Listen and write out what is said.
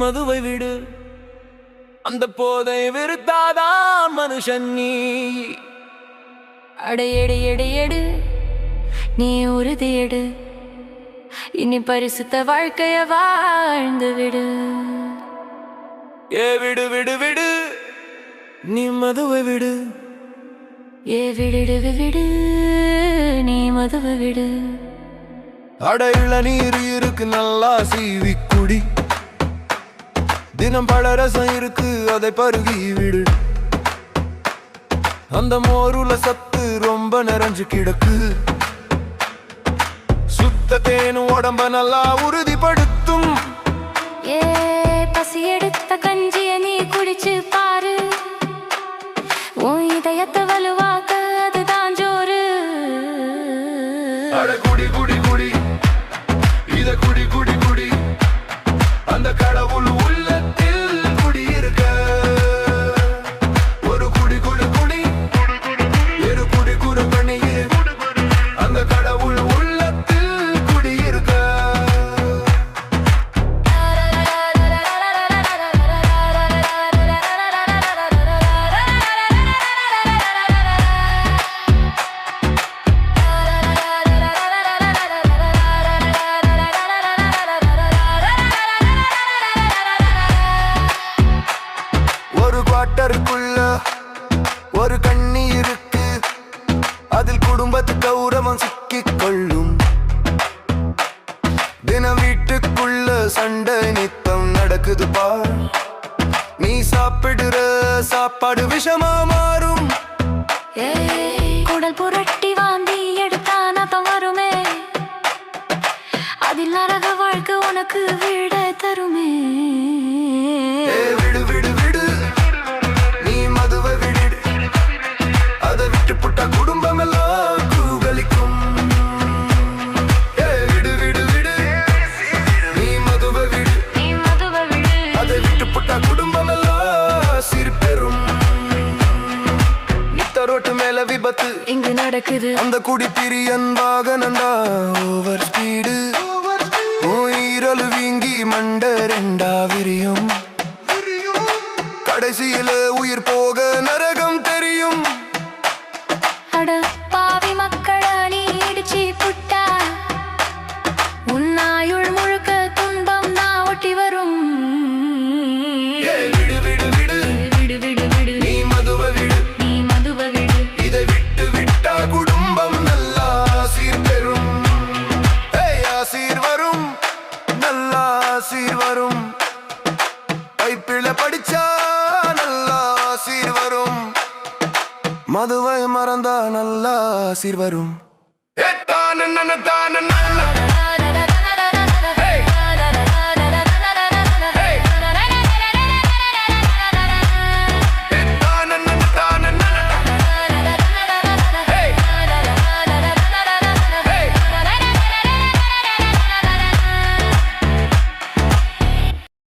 மதுவை விடு, அந்த போதை வெறுத்தாதான் மனுஷன் நீ. அடையெடு எடு எடு நீ உறுதி எடு, இனி பரிசுத்த வாழ்க்கைய வாழ்ந்து விடு. ஏ விடு விடு விடு நீ மதுவை விடு, ஏ விடு விடு நீ மதுவை விடு. அடையுள்ள நீர் இருக்கு நல்லா சீவி குடி, தினம் பல ரசம் இருக்கு அதை பருகி விடு. அந்த மோருல சத்து ரொம்ப நிறைஞ்சு கிடக்கு, சுத்த தேனும் உடம்ப நல்லா உறுதிப்படுத்தும். ஏ பசி எடுத்த கஞ்சிய நீ குடிச்சு பாரு, உன் இதயத்தை வலுவாக்க அதுதான் ஜோறு. குடி குடி குடி இத குடி குடி குடி, அந்த கடவுள் உள்ளத்தில் குடியிருக்க. ஒரு குடி குடி குடி இரு குடி குடி பண்ணி, அந்த கடவுள் உள்ளத்தில் குடியிருக்க. குவாட்டருக்குள்ள ஒரு கண்ணி இருக்கு, அதில் குடும்பத்து கௌரவம் சிக்கிக் கொள்ளும். தினம் வீட்டுக்குள்ள சண்டை நித்தம் நடக்குது பார், நீ சாப்பிடுற சாப்பாடு விஷமா மாறும். குடல் புரட்டி வாந்தி எடுத்தான வருமே, அதில் நரக வாழ்க்கை உனக்கு விட தருமே. விடு விடு விடு நீ மதுவை விடு, அதை விட்டு புட்டா குடும்பம் எல்லாம் கூகலிக்கும். விடு விடு விடு நீ மதுவை விடு, அதை விட்டு புட்டா குடும்பம் எல்லாம் சீர்பெறும். நித்த ரோட்டு மேல விபத்து இங்கு நடக்குது, அந்த குடி பிரியன் வாகனண்டா ஓவர் ஸ்பீடு. ஈரல் வீங்கி மண்ட ரெண்டா விரியும், கடைசியில உயிர் போக நரகம் தெரியும். அட பாவி மக்கள நீ இடிச்சி புட்டா, உன்னாயுள் முழுக்க துன்பம் நான் ஒட்டி வரும். விடு விடு விடு விடு விடு விடு நீ மதுவை விடு, நீ மதுவை விடு. இதை விட்டு விட்டா குடும்பம் நல்லா சீர் பெறும். ஆசீர் வரும், நல்லா ஆசீர் வரும். பைப்பில படிச்சா நல்லா ஆசீர் வரும், மதுவை மறந்தா நல்லா ஆசீர் வரும்.